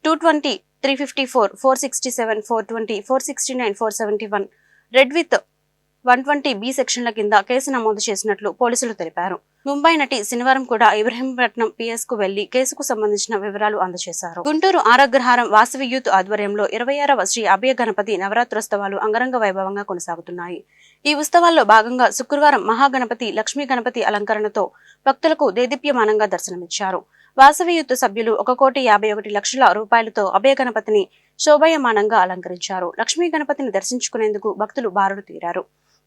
220, 354, 467, 420, 469, 471 రెడ్ విత్ 120B సెక్షన్ల కింద కేసు నమోదు చేసినట్లు పోలీసులు తెలిపారు. ముంబై నటి శనివారం కూడా ఇబ్రహీంపట్నం పిఎస్ కు వెళ్లి కేసుకు సంబంధించిన వివరాలు అందజేశారు. గుంటూరు ఆరోగ్యహారం వాసవి యూత్ ఆధ్వర్యంలో 26వ శ్రీ అభయ గణపతి నవరాత్రోత్సవాలు అంగరంగ వైభవంగా కొనసాగుతున్నాయి. ఈ ఉత్సవాల్లో భాగంగా శుక్రవారం మహాగణపతి, లక్ష్మీ గణపతి అలంకరణతో భక్తులకు దేదీప్యమానంగా దర్శనమిచ్చారు. వాసవి యూత్ సభ్యులు 1,51,00,00,000 రూపాయలతో అభయ గణపతిని శోభాయమానంగా అలంకరించారు. లక్ష్మీ గణపతిని దర్శించుకునేందుకు భక్తులు బారులు తీరారు.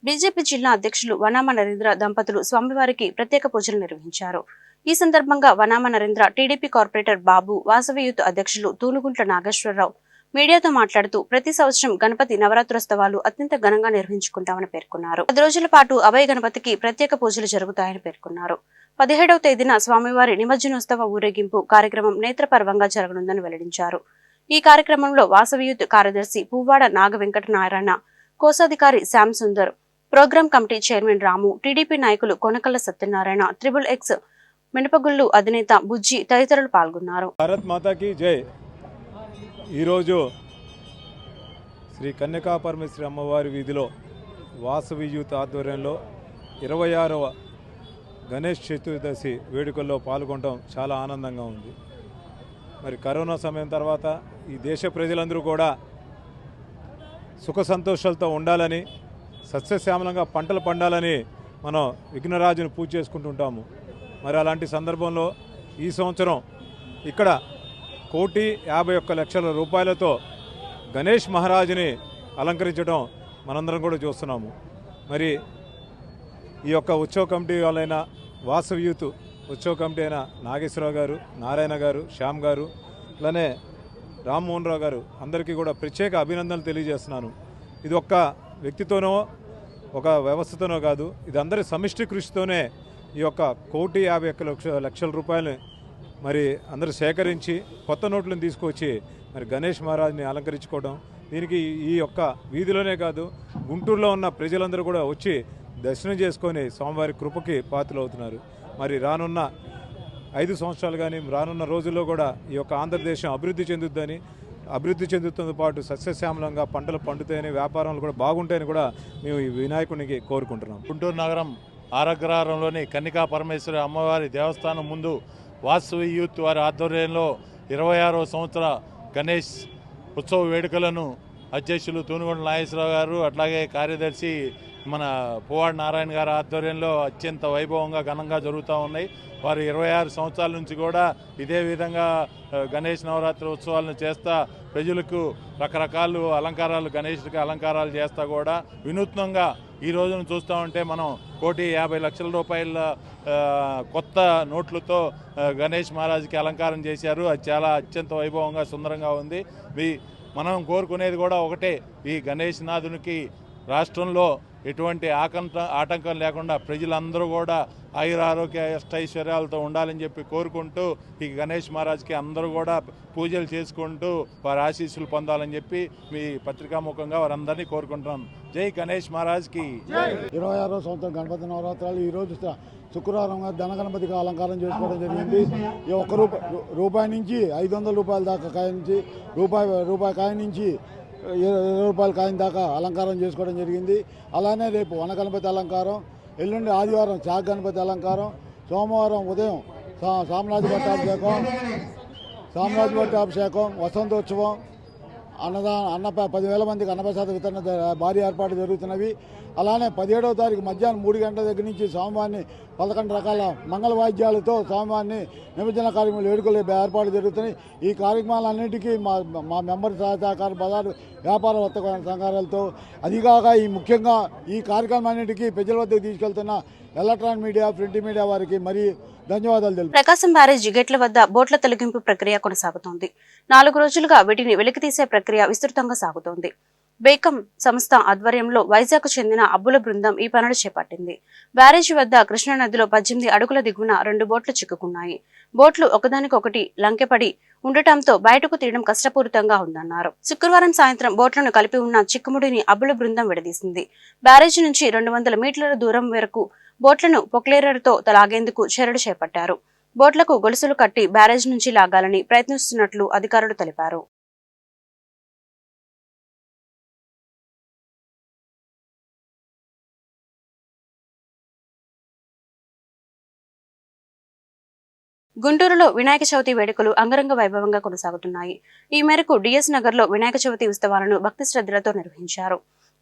బీజేపీ జిల్లా అధ్యక్షులు వనామ నరేంద్ర దంపతులు స్వామివారికి ప్రత్యేక పూజలు నిర్వహించారు. ఈ సందర్భంగా వనామ నరేంద్ర, టీడీపీ కార్పొరేటర్ బాబు, వాసవి యూత్ అధ్యక్షులు తూనుగుంట్ల నాగేశ్వరరావు మీడియాతో మాట్లాడుతూ ప్రతి సంవత్సరం గణపతి నవరాత్రోత్సవాలు అత్యంత ఘనంగా నిర్వహించుకుంటామని పేర్కొన్నారు. 10 రోజుల పాటు అభయ గణపతికి ప్రత్యేక పూజలు జరుగుతాయని పేర్కొన్నారు. 17వ తేదీన స్వామివారి నిమజ్జనోత్సవ ఊరేగింపు కార్యక్రమం నేత్రపర్వంగా జరగనుందని వెల్లడించారు. ఈ కార్యక్రమంలో వాసవి యూత్ కార్యదర్శి పువ్వాడ నాగ వెంకట నారాయణ, కోశాధికారి Shyam Sundar, programme committee chairman Ramu, TDP నాయకులు కొనకల్ల సత్యనారాయణ, XXX మినపగుళ్ళు అధినేత బుజ్జి తదితరులు పాల్గొన్నారు. భారత్ మాతాకి జై. ఈరోజు శ్రీ కన్యకా పరమేశ్వరి అమ్మవారి వీధిలో వాసవి యూత్ ఆధ్వర్యంలో 26వ గణేష్ చతుర్దశి వేడుకల్లో పాల్గొనడం చాలా ఆనందంగా ఉంది. మరి కరోనా సమయం తర్వాత ఈ దేశ ప్రజలందరూ కూడా సుఖ సంతోషాలతో ఉండాలని, సస్యశ్యామలంగా పంటలు పండాలని మనం విఘ్నరాజును పూజ చేసుకుంటుంటాము. మరి అలాంటి సందర్భంలో ఈ సంవత్సరం ఇక్కడ 1,51,00,000 రూపాయలతో గణేష్ మహారాజుని అలంకరించడం మనందరం కూడా చూస్తున్నాము. మరి ఈ యొక్క ఉత్సవ కమిటీ వాళ్ళైన వాసవి యూత్ ఉత్సవ కమిటీ అయిన నాగేశ్వరరావు గారు, నారాయణ గారు, శ్యామ్ గారు, అలానే రామ్మోహన్ రావు గారు అందరికీ కూడా ప్రత్యేక అభినందనలు తెలియజేస్తున్నాను. ఇది ఒక్క వ్యక్తితోనో ఒక వ్యవస్థతోనో కాదు, ఇది అందరి సమిష్టి కృషితోనే ఈ యొక్క 1,51,00,000 రూపాయలని మరి అందరూ సేకరించి కొత్త నోట్లను తీసుకొచ్చి మరి గణేష్ మహారాజ్ని అలంకరించుకోవడం. దీనికి ఈ యొక్క వీధిలోనే కాదు, గుంటూరులో ఉన్న ప్రజలందరూ కూడా వచ్చి దర్శనం చేసుకొని స్వామివారి కృపకి పాత్రలు అవుతున్నారు. మరి రానున్న 5 సంవత్సరాలు కానీ రానున్న రోజుల్లో కూడా ఈ యొక్క ఆంధ్రదేశం అభివృద్ధి చెందుతున్న పాటు సస్యశ్యామలంగా పంటలు పండుతాయని, వ్యాపారాలు కూడా బాగుంటాయని కూడా మేము ఈ వినాయకునికి కోరుకుంటున్నాం. గుంటూరు నగరం ఆరగ్రహారంలోని కన్యకా పరమేశ్వరి అమ్మవారి దేవస్థానం ముందు వాసవి యూత్ వారి ఆధ్వర్యంలో 26వ సంవత్సర గణేష్ ఉత్సవ వేడుకలను అధ్యక్షులు తూనుగొండ నాగేశ్వరరావు గారు, అట్లాగే కార్యదర్శి మన పువ్వాడ నారాయణ గారి ఆధ్వర్యంలో అత్యంత వైభవంగా ఘనంగా జరుగుతూ ఉన్నాయి. వారు 26 సంవత్సరాల నుంచి కూడా ఇదే విధంగా గణేష్ నవరాత్రి ఉత్సవాలను చేస్తా ప్రజలకు రకరకాలు అలంకారాలు, గణేష్కి అలంకారాలు చేస్తా కూడా వినూత్నంగా ఈ రోజును చూస్తూ ఉంటే మనం 1,50,00,000 రూపాయల కొత్త నోట్లతో గణేష్ మహారాజ్కి అలంకారం చేశారు. అది చాలా అత్యంత వైభవంగా సుందరంగా ఉంది. మనం కోరుకునేది కూడా ఒకటే, ఈ గణేష్ నాథునికి రాష్ట్రంలో ఎటువంటి ఆటంకం లేకుండా ప్రజలందరూ కూడా ఆయురారోగ్య అష్టైశ్వర్యాలతో ఉండాలని చెప్పి కోరుకుంటూ ఈ గణేష్ మహారాజ్కి అందరూ కూడా పూజలు చేసుకుంటూ వారి ఆశీస్సులు పొందాలని చెప్పి మీ పత్రికాముఖంగా వారందరినీ కోరుకుంటున్నాం. జై గణేష్ మహారాజ్కి. 26వ సంవత్సరం గణపతి నవరాత్రాలు ఈరోజు శుక్రవారం ధనగణపతిగా అలంకారం చేసుకోవడం జరిగింది. ఈ రూపాయి నుంచి 500 రూపాయల దాకా కాయ నుంచి రూపాయి కాయ నుంచి 20 రూపాయల కాయిన్ దాకా అలంకారం చేసుకోవడం జరిగింది. అలానే రేపు వనగణపతి అలంకారం, ఎల్లుండి ఆదివారం చాగ గణపతి అలంకారం, సోమవారం ఉదయం సామ్రాజ్య పట్టాభిషేకం, వసంతోత్సవం, 10,000 మందికి అన్నప్రసాద వితరణ భారీ ఏర్పాటు జరుగుతున్నవి. అలానే 17వ తారీఖు మధ్యాహ్నం 3 గంటల దగ్గర నుంచి స్వామివారిని 11 రకాల మంగళ వాయిద్యాలతో స్వామివారిని నిమజ్జన కార్యక్రమాలు వేడుకలు ఏర్పాటు జరుగుతున్నాయి. ఈ కార్యక్రమాలన్నింటికీ మా మెంబర్ సహకార బజారు వ్యాపార వర్తక సంఘాలతో అదిగాక ముఖ్యంగా ఈ కార్యక్రమాన్నింటికీ ప్రజల వద్దకు తీసుకెళ్తున్న ఎలక్ట్రానిక్ మీడియా, ప్రింట్ మీడియా వారికి మరియు ధన్యవాదాలు తెలుపు. ప్రకాశం బ్యారేజ్ గేట్ల వద్ద బోట్ల తొలగింపు ప్రక్రియ కొనసాగుతోంది. 4 రోజులుగా వీటిని వెలికితీసే ప్రక్రియ విస్తృతంగా సాగుతోంది. బేకం సంస్థ ఆధ్వర్యంలో వైజాగ్ చెందిన అబ్బుల బృందం ఈ పనులు చేపట్టింది. బ్యారేజీ వద్ద కృష్ణానదిలో 18 అడుగుల దిగువన 2 బోట్లు చిక్కుకున్నాయి. బోట్లు ఒకదానికొకటి లంకెపడి ఉండటంతో బయటకు తీయడం కష్టపూరితంగా ఉందన్నారు. శుక్రవారం సాయంత్రం బోట్లను కలిపి ఉన్న చిక్కుముడిని అబ్బుల బృందం విడదీసింది. బ్యారేజీ నుంచి 200 మీటర్ల దూరం వరకు బోట్లను పొక్లేరర్తో లాగేందుకు చర్యలు చేపట్టారు. బోట్లకు గొలుసులు కట్టి బ్యారేజ్ నుంచి లాగాలని ప్రయత్నిస్తున్నట్లు అధికారులు తెలిపారు. గుంటూరులో వినాయక చవితి వేడుకలు అంగరంగ వైభవంగా కొనసాగుతున్నాయి. ఈ మేరకు డిఎస్ నగర్ లో వినాయక చవితి ఉత్సవాలను భక్తి శ్రద్ధలతో నిర్వహించారు.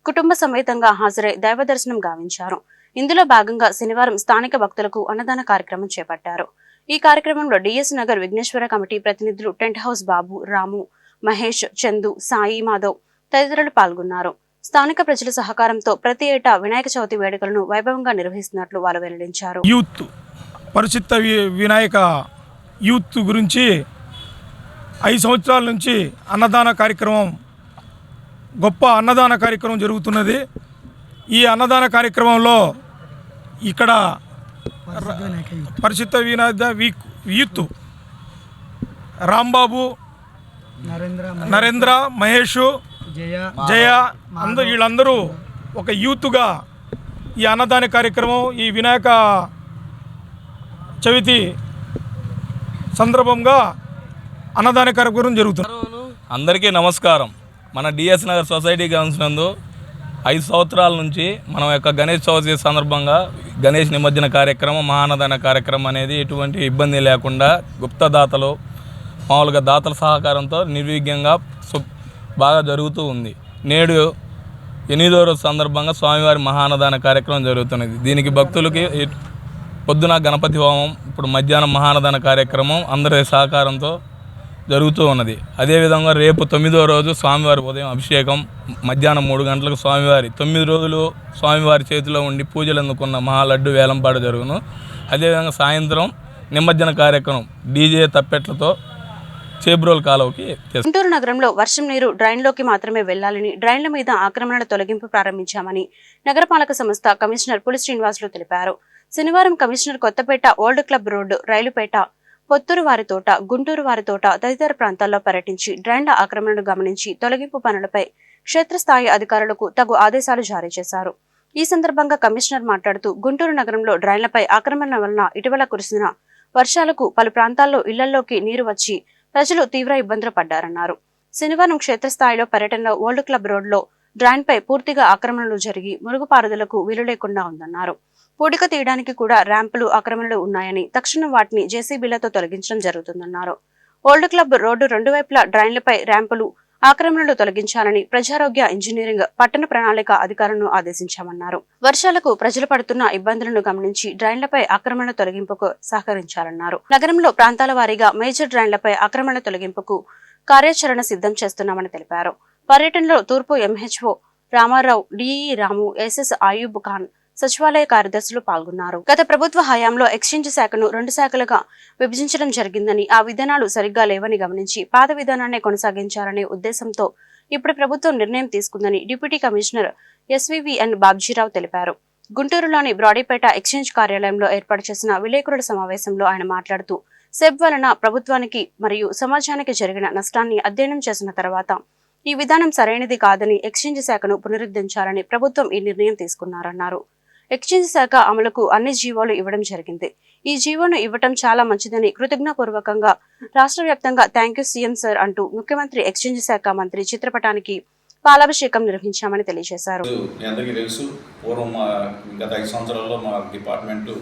కుటుంబ సమేతంగా హాజరై దైవ దర్శనం గావించారు. ఇందులో భాగంగా శనివారం స్థానిక భక్తులకు అన్నదాన కార్యక్రమం చేపట్టారు. ఈ కార్యక్రమంలో డిఎస్ నగర్ విఘ్నేశ్వర కమిటీ ప్రతినిధులు టెంట్ హౌస్ బాబు, రాము, మహేష్, చందు, సాయి మాధవ్ తదితరులు పాల్గొన్నారు. స్థానిక ప్రజల సహకారంతో ప్రతి ఏటా వినాయక చవితి వేడుకలను వైభవంగా నిర్వహిస్తున్నట్లు వారు వెల్లడించారు. యూత్ పరిచిత్త వినాయక యూత్ గురించి 5 సంవత్సరాల నుంచి అన్నదాన కార్యక్రమం, గొప్ప అన్నదాన కార్యక్రమం జరుగుతున్నది. ఈ అన్నదాన కార్యక్రమంలో ఇక్కడ పరిచిత్త వినాయక యూత్ రాంబాబు, నరేంద్ర, మహేష్, జయ వీళ్ళందరూ ఒక యూత్గా ఈ అన్నదాన కార్యక్రమం, ఈ వినాయక చవితి సందర్భంగా అన్నదాన కార్యక్రమం జరుగుతుంది. అందరికీ నమస్కారం. మన డిఎస్ నగర్ సొసైటీ గ్రౌండ్స్ నందు 5 సంవత్సరాల నుంచి మనం యొక్క గణేష్ చవితి సందర్భంగా గణేష్ నిమజ్జన కార్యక్రమం, మహాన్నదాన కార్యక్రమం అనేది ఎటువంటి ఇబ్బంది లేకుండా గుప్తదాతలు, మామూలుగా దాతల సహకారంతో నిర్విఘ్నంగా బాగా జరుగుతూ ఉంది. నేడు 8వ రోజు సందర్భంగా స్వామివారి మహాన్నదాన కార్యక్రమం జరుగుతున్నది. దీనికి భక్తులకి పొద్దున గణపతి హోమం, ఇప్పుడు మధ్యాహ్నం మహాన్నదాన కార్యక్రమం అందరి సహకారంతో జరుగుతూ ఉన్నది. అదేవిధంగా రేపు 9వ రోజు స్వామివారి ఉదయం అభిషేకం, మధ్యాహ్నం 3 గంటలకు స్వామివారి 9 రోజులు స్వామివారి చేతిలో ఉండి పూజలు అందుకున్న మహాలడ్డు వేలంపాట జరుగును. అదేవిధంగా సాయంత్రం నిమజ్జన కార్యక్రమం డీజే తప్పెట్లతో చేబ్రోల్ కాలువకి. గుంటూరు నగరంలో వర్షం నీరు డ్రైన్లోకి మాత్రమే వెళ్లాలని, డ్రైన్ల మీద ఆక్రమణల తొలగింపు ప్రారంభించామని నగరపాలక సంస్థ కమిషనర్ పులి శ్రీనివాసులు తెలిపారు. శనివారం commissioner Kothapeta, old club road, Railpet, Potturu Varithota, Guntur Varithota తదితర ప్రాంతాల్లో పర్యటించి డ్రైన్ల ఆక్రమణను గమనించి తొలగింపు పనులపై క్షేత్రస్థాయి అధికారులకు తగు ఆదేశాలు జారీ చేశారు. ఈ సందర్భంగా కమిషనర్ మాట్లాడుతూ గుంటూరు నగరంలో డ్రైన్లపై ఆక్రమణ వలన ఇటీవల కురిసిన వర్షాలకు పలు ప్రాంతాల్లో ఇళ్లలోకి నీరు వచ్చి ప్రజలు తీవ్ర ఇబ్బందులు పడ్డారన్నారు. శనివారం క్షేత్రస్థాయిలో పర్యటనలో ఓల్డ్ క్లబ్ రోడ్లో డ్రైన్పై పూర్తిగా ఆక్రమణలు జరిగి మురుగుపారుదలకు వీలు లేకుండా ఉందన్నారు. పూడిక తీయడానికి కూడా ర్యాంపులు ఆక్రమణలు ఉన్నాయని, తక్షణం వాటిని జేసీబీలతో తొలగించడం జరుగుతుందన్నారు. ఓల్డ్ క్లబ్ రోడ్డు 2 వైపులా డ్రైన్లపై ర్యాంపులు ఆక్రమణలు తొలగించాలని ప్రజారోగ్య ఇంజనీరింగ్, పట్టణ ప్రణాళిక అధికారులను ఆదేశించామన్నారు. వర్షాలకు ప్రజలు పడుతున్న ఇబ్బందులను గమనించి డ్రైన్లపై ఆక్రమణల తొలగింపుకు సహకరించాలన్నారు. నగరంలో ప్రాంతాల వారీగా మేజర్ డ్రైన్లపై ఆక్రమణల తొలగింపుకు కార్యాచరణ సిద్ధం చేస్తున్నామని తెలిపారు. పర్యటనలో తూర్పు ఎంహెచ్ఓ రామారావు, డిఈ రాము, ఎస్ఎస్ అయూబ్ ఖాన్, సచివాలయ కార్యదర్శులు పాల్గొన్నారు. గత ప్రభుత్వ హయాంలో ఎక్స్చేంజ్ శాఖను 2 శాఖలుగా విభజించడం జరిగిందని, ఆ విధానాలు సరిగ్గా లేవని గమనించి పాత విధానాన్ని కొనసాగించాలనే ఉద్దేశంతో ఇప్పుడు ప్రభుత్వం నిర్ణయం తీసుకుందని డిప్యూటీ కమిషనర్ ఎస్వీవీఎన్ బాబ్జీరావు తెలిపారు. గుంటూరులోని బ్రాడీపేట ఎక్స్చేంజ్ కార్యాలయంలో ఏర్పాటు చేసిన విలేకరుల సమావేశంలో ఆయన మాట్లాడుతూ సెబ్ వలన ప్రభుత్వానికి మరియు సమాజానికి జరిగిన నష్టాన్ని అధ్యయనం చేసిన తర్వాత ఈ విధానం సరైనది కాదని ఎక్స్చేంజ్ శాఖను పునరుద్ధరించాలని ప్రభుత్వం ఈ నిర్ణయం తీసుకున్నారన్నారు. ఎక్స్చేంజ్ శాఖ అమలుకు అన్ని జీవోలు ఇవ్వడం జరిగింది. ఈ జీవోను ఇవ్వటం చాలా మంచిదని కృతజ్ఞపూర్వకంగా రాష్ట్ర వ్యాప్తంగా థ్యాంక్యూ సీఎం సార్ అంటూ ముఖ్యమంత్రి ఎక్స్చేంజ్ శాఖ మంత్రి చిత్రపటానికి పాలాభిషేకం నిర్వహించామని తెలియజేశారు. మీ అందరికీ తెలుసు, పూర్వం గత 5 సంవత్సరాల్లో మా డిపార్ట్మెంటు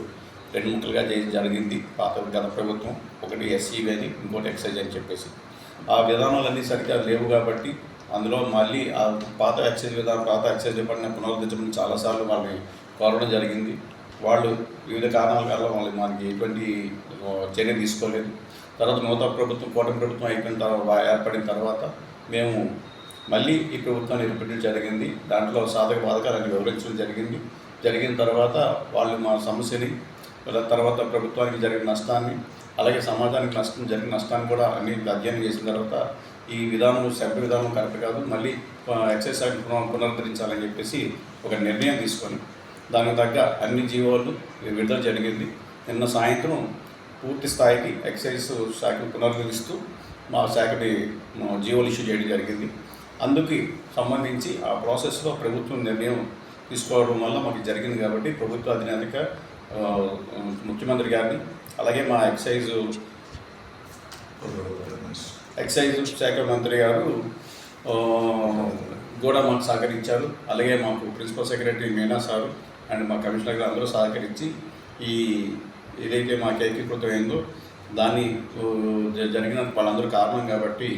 2 ముక్కలుగా చేయడం జరిగింది. గత ప్రభుత్వం ఒకటి ఎస్సీవీ అని, ఇంకోటి ఎక్సైజ్ అని చెప్పేసి ఆ విధానాలన్నీ సరిగ్గా లేవు కాబట్టి అందులో మళ్ళీ ఆ పాత ఎక్సైజ్ డిపార్ట్మెంట్ పునరుద్ధరించమని చాలాసార్లు వాళ్ళని కోరడం జరిగింది. వాళ్ళు వివిధ కారణాల వల్ల వాళ్ళు మనకి ఎటువంటి చర్య తీసుకోలేదు. తర్వాత నూతన ప్రభుత్వం, కూటమి ప్రభుత్వం ఏర్పడిన తర్వాత మేము మళ్ళీ ఈ ప్రభుత్వాన్ని ఏర్పడడం జరిగింది. దాంట్లో సాధక బాధకాలను వివరించడం జరిగిన తర్వాత వాళ్ళు మా సమస్యని, తర్వాత ప్రభుత్వానికి జరిగిన నష్టాన్ని, అలాగే సమాజానికి జరిగిన నష్టాన్ని కూడా అన్ని అధ్యయనం చేసిన తర్వాత ఈ విధానం సెబ్ విధానం కరెక్ట్ కాదు, మళ్ళీ ఎక్సైజ్ శాఖ పునరుద్ధరించాలని చెప్పేసి ఒక నిర్ణయం తీసుకొని దానికి తగ్గ అన్ని జీవోలు విడుదల జరిగింది. నిన్న సాయంత్రం పూర్తి స్థాయికి ఎక్సైజ్ శాఖను పునరుద్ధరిస్తూ మా శాఖని జీవోలు ఇష్యూ చేయడం జరిగింది. అందుకు సంబంధించి ఆ ప్రాసెస్లో ప్రభుత్వం నిర్ణయం తీసుకోవడం వల్ల మాకు జరిగింది కాబట్టి ప్రభుత్వ అధినేత ముఖ్యమంత్రి గారిని, అలాగే మా ఎక్సైజ్ శాఖ మంత్రి గారు కూడా మాకు సహకరించారు. అలాగే మాకు principal secretary Meena sir and మా కమిషనర్ గారు అందరూ సహకరించి ఏదైతే మాకు ఏకీకృతమైందో దాన్ని జరిగిన వాళ్ళందరూ కారణం కాబట్టి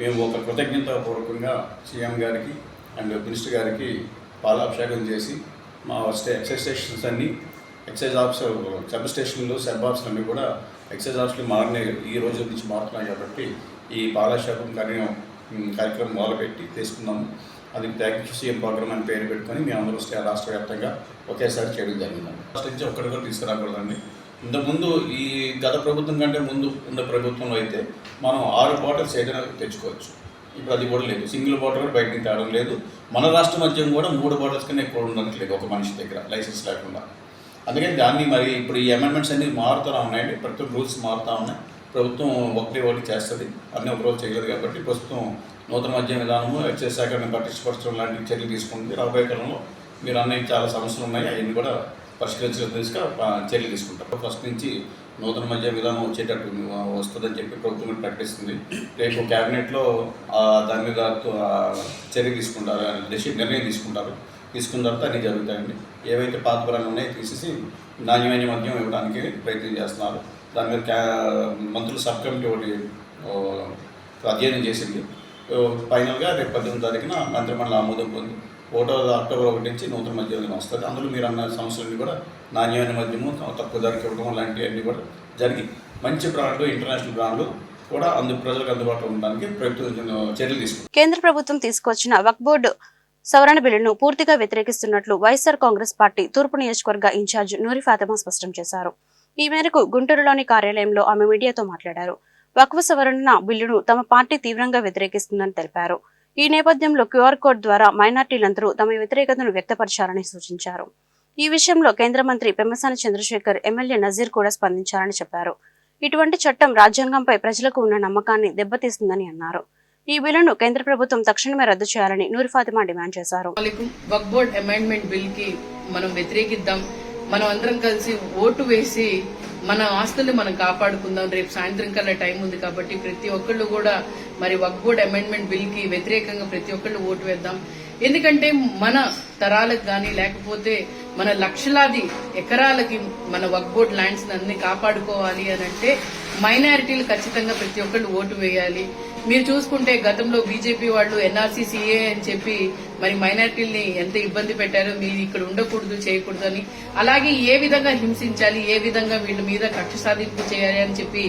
మేము ఒక కృతజ్ఞతాపూర్వకంగా సీఎం గారికి అండ్ మినిస్టర్ గారికి పాలాభిషేకం చేసి మా ఎక్సైజ్ స్టేషన్స్ అన్నీ, ఎక్సైజ్ ఆఫీసర్ సబ్ స్టేషన్లు, సెబ్ ఆఫీసులు అన్నీ కూడా ఎక్సైజ్ ఆఫీసులు మారినాయి, ఈ రోజు నుంచి మారుతున్నాయి. కాబట్టి ఈ పాలాభిషేకం కార్యక్రమం మొదలుపెట్టి తీసుకున్నాము. అది థ్యాంక్యూ సీఎం ప్రోగ్రామ్ అని పేరు పెట్టుకొని మేము అందరూ రాష్ట్ర వ్యాప్తంగా ఒకేసారి చేయడం జరిగిందండి. ఫస్ట్ నుంచి ఒక్కడి కూడా తీసుకురాకూడదండి. ఇంతకుముందు ఈ గత ప్రభుత్వం కంటే ముందు ఉన్న ప్రభుత్వంలో అయితే మనం 6 బాటిల్స్ ఏదైనా తెచ్చుకోవచ్చు. ఇప్పుడు అది కూడా లేదు. సింగిల్ బాటిల్ కూడా బయటకి తేవడం లేదు. మన రాష్ట్ర మధ్యం కూడా 3 బాటిల్స్ కన్నా ఎక్కువ ఉండట్లేదు ఒక మనిషి దగ్గర లైసెన్స్ లేకుండా. అందుకని దాన్ని మరి ఇప్పుడు ఈ అమెండ్మెంట్స్ అన్నీ మారుతూ ఉన్నాయండి. ప్రతి రూల్స్ మారుతూ ఉన్నాయి. ప్రభుత్వం ఒకటి చేస్తుంది, అన్నీ ఒకరోజు చేయలేదు కాబట్టి ప్రస్తుతం నూతన మద్యం విధానము, ఎక్సైజ్ శాఖను పటిష్టపరచడం లాంటి చర్యలు తీసుకుంటుంది. రాబోయే కాలంలో మీరు అన్ని చాలా సమస్యలు ఉన్నాయి, అవన్నీ కూడా పరిష్కరించడం చర్యలు తీసుకుంటారు. ఫస్ట్ నుంచి నూతన మద్య విధానం వచ్చేటట్టు వస్తుందని చెప్పి ప్రభుత్వం ప్రకటిస్తుంది. రేపు క్యాబినెట్లో దాని మీద చర్య తీసుకుంటారు, నిర్ణయం తీసుకున్న తర్వాత అన్నీ జరుగుతాయండి. ఏవైతే పాత పరాలు ఉన్నాయో తీసేసి నాణ్యమైన మద్యం ఇవ్వడానికి ప్రయత్నం చేస్తున్నారు. దాని మీద మంత్రుల సబ్ కమిటీ ఒకటి అధ్యయనం చేసింది. ఫైనల్గా రేపు 18వ తారీఖున మంత్రిమండలి ఆమోదం పొంది 1 అక్టోబర్ 1 నుంచి నూతన మద్యం వస్తుంది. అందులో మీరు అన్న సమస్యలన్నీ కూడా నాణ్యమైన మద్యము, తక్కువ ధరకి ఇవ్వడం లాంటివన్నీ కూడా జరిగి మంచి బ్రాండ్లు, ఇంటర్నేషనల్ బ్రాండ్లు కూడా ప్రజలకు అందుబాటులో ఉండడానికి చర్యలు తీసుకుంటారు. కేంద్ర ప్రభుత్వం తీసుకొచ్చిన వక్ఫ్ బోర్డు సవరణ బిల్లును పూర్తిగా వ్యతిరేకిస్తున్నట్లు వైఎస్ఆర్ కాంగ్రెస్ పార్టీ తూర్పు నియోజకవర్గ ఇన్ఛార్జ్ నూరి ఫాతిమా స్పష్టం చేశారు. ఈ మేరకు గుంటూరులోని కార్యాలయంలో ఆమె మీడియాతో మాట్లాడారు. వక్ఫ్ సవరణ బిల్లును తమ పార్టీ తీవ్రంగా వ్యతిరేకిస్తుందని తెలిపారు. ఈ నేపథ్యంలో క్యూఆర్ కోడ్ ద్వారా మైనార్టీలందరూ తమ వ్యతిరేకతను వ్యక్తపరచాలని సూచించారు. ఈ విషయంలో కేంద్ర మంత్రి పెమ్మసాని చంద్రశేఖర్, ఎమ్మెల్యే నజీర్ కూడా స్పందించారని చెప్పారు. ఇటువంటి చట్టం రాజ్యాంగంపై ప్రజలకు ఉన్న నమ్మకాన్ని దెబ్బతీస్తుందని అన్నారు. ఈ బిల్లును కేంద్ర ప్రభుత్వం తక్షణమే రద్దు చేయాలని నూరి ఫాతిమా డిమాండ్ చేశారు. వక్ఫ్ బోర్డ్ అమెండ్మెంట్ బిల్ కి మనం వ్యతిరేకిద్దాం, మనం అందరం కలిసి ఓటు వేసి మన ఆస్తుల్ని మనం కాపాడుకుందాం. రేపు సాయంత్రం కల్లా టైం ఉంది కాబట్టి ప్రతి ఒక్కళ్ళు కూడా మరి వక్ఫ్ బోర్డ్ అమెండ్మెంట్ బిల్ కి వ్యతిరేకంగా ప్రతి ఒక్కళ్ళు ఓటు వేద్దాం. ఎందుకంటే మన తరాలకు కానీ లేకపోతే మన లక్షలాది ఎకరాలకి మన వక్ఫ్ బోర్డ్ ల్యాండ్స్ అన్ని కాపాడుకోవాలి అని అంటే మైనారిటీలు ఖచ్చితంగా ప్రతి ఒక్కళ్ళు ఓటు వేయాలి. మీరు చూసుకుంటే గతంలో బీజేపీ వాళ్ళు ఎన్ఆర్సీ సిఏ అని చెప్పి మరి మైనారిటీల్ని ఎంత ఇబ్బంది పెట్టారో, మీరు ఇక్కడ ఉండకూడదు చేయకూడదు అని, అలాగే ఏ విధంగా హింసించాలి, ఏ విధంగా వీళ్ళ మీద కక్ష సాధింపు చేయాలి అని చెప్పి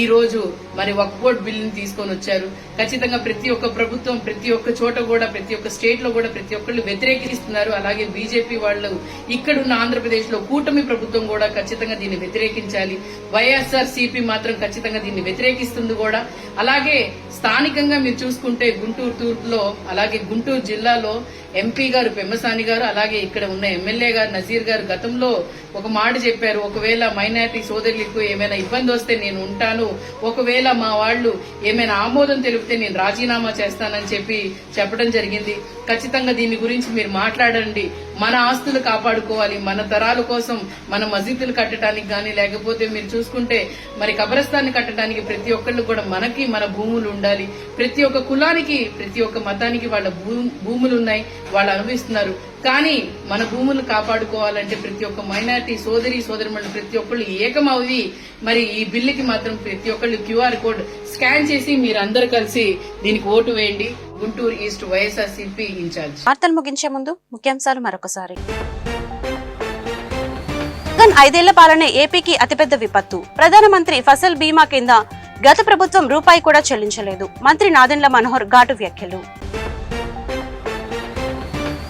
ఈ రోజు మరి వక్ఫ్ బోర్డ్ బిల్లుని తీసుకొని వచ్చారు. ఖచ్చితంగా ప్రతి ఒక్క ప్రభుత్వం ప్రతి ఒక్క చోట కూడా ప్రతి ఒక్క స్టేట్ లో కూడా ప్రతి ఒక్కళ్ళు వ్యతిరేకిస్తున్నారు. అలాగే బీజేపీ వాళ్ళు ఇక్కడున్న ఆంధ్రప్రదేశ్ లో కూటమి ప్రభుత్వం కూడా ఖచ్చితంగా దీన్ని వ్యతిరేకించాలి. వైఎస్ఆర్సీపీ మాత్రం ఖచ్చితంగా దీన్ని వ్యతిరేకిస్తుంది కూడా. అలాగే స్థానికంగా మీరు చూసుకుంటే గుంటూరు తూర్పులో, అలాగే గుంటూరు జిల్లాలో ఎంపీ గారు పెమ్మసాని గారు, అలాగే ఇక్కడ ఉన్న ఎమ్మెల్యే గారు నజీర్ గారు గతంలో ఒక మాట చెప్పారు, ఒకవేళ మైనారిటీ సోదరులకు ఏమైనా ఇబ్బంది వస్తే నేను ఉంటాను, ఒకవేళ మా వాళ్ళు ఏమైనా ఆమోదం తెలిపితే నేను రాజీనామా చేస్తానని చెప్పి చెప్పడం జరిగింది. ఖచ్చితంగా దీని గురించి మీరు మాట్లాడండి. మన ఆస్తులు కాపాడుకోవాలి, మన తరాల కోసం మన మసీదులు కట్టడానికి కానీ, లేకపోతే మీరు చూసుకుంటే మరి కబరస్థాన్ని కట్టడానికి ప్రతి ఒక్కళ్ళు కూడా మనకి మన భూములు ఉండాలి. ప్రతి ఒక్క కులానికి ప్రతి ఒక్క మతానికి వాళ్ళ భూములు ఉన్నాయి, వాళ్ళు అనుభవిస్తున్నారు. కానీ మన భూములు కాపాడుకోవాలంటే ప్రతి ఒక్క మైనారిటీ సోదరిమణులు ప్రతి ఒక్కళ్ళు ఏకమవుది. మరి ఈ బిల్లుకి మాత్రం ప్రతి ఒక్కళ్ళు QR కోడ్ స్కాన్ చేసి మీరందరూ కలిసి దీనికి ఓటు వేయండి. Guntur east YSRCP in charge. వార్తలు ముగించే ముందు ముఖ్యాంశాలు మరొకసారి. జగన్ 5 ఏళ్ల పాలనే ఏపీకి అతిపెద్ద విపత్తు. ప్రధానమంత్రి ఫసల్ బీమా కింద గత ప్రభుత్వం రూపాయి కూడా చెల్లించలేదు. మంత్రి నాదెండ్ల మనోహర్ ఘాటు వ్యాఖ్యలు.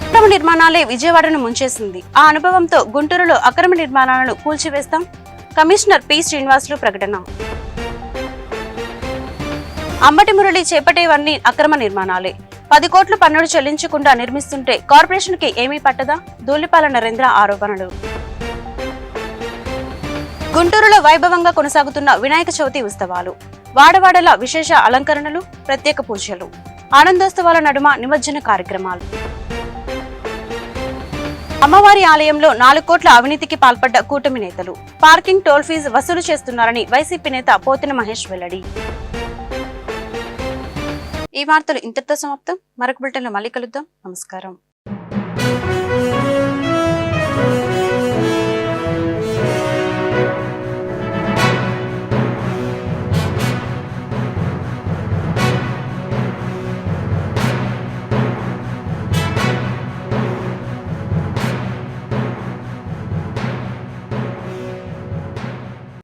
అక్రమ నిర్మాణాలే విజయవాడను ముంచేసింది. ఆ అనుభవంతో గుంటూరులో అక్రమ నిర్మాణాలను కూల్చివేస్తాం. కమిషనర్ పి శ్రీనివాసులు ప్రకటన. అంబటి మురళి చేపట్టేవన్నీ అక్రమ నిర్మాణాలే. 10 కోట్లు పన్నులు చెల్లించకుండా నిర్మిస్తుంటే కార్పొరేషన్ కి ఏమీ పట్టదా? ధూళిపాల నరేంద్ర ఆరోపణలు. గుంటూరులో వైభవంగా కొనసాగుతున్న వినాయక చవితి ఉత్సవాలు. వాడవాడల విశేష అలంకరణలు, ప్రత్యేక పూజలు, ఆనందోత్సవాల నడుమ నిమజ్జన కార్యక్రమాలు. అమ్మవారి ఆలయంలో 4 కోట్ల అవినీతికి పాల్పడ్డ కూటమి నేతలు. పార్కింగ్ టోల్ ఫీజు వసూలు చేస్తున్నారని వైసీపీ నేత పోతిన మహేష్ వెల్లడి. ఈ వార్తలు ఇంతటితో సమాప్తం. మరొక బులెటిన్లో మళ్ళీ కలుద్దాం. నమస్కారం.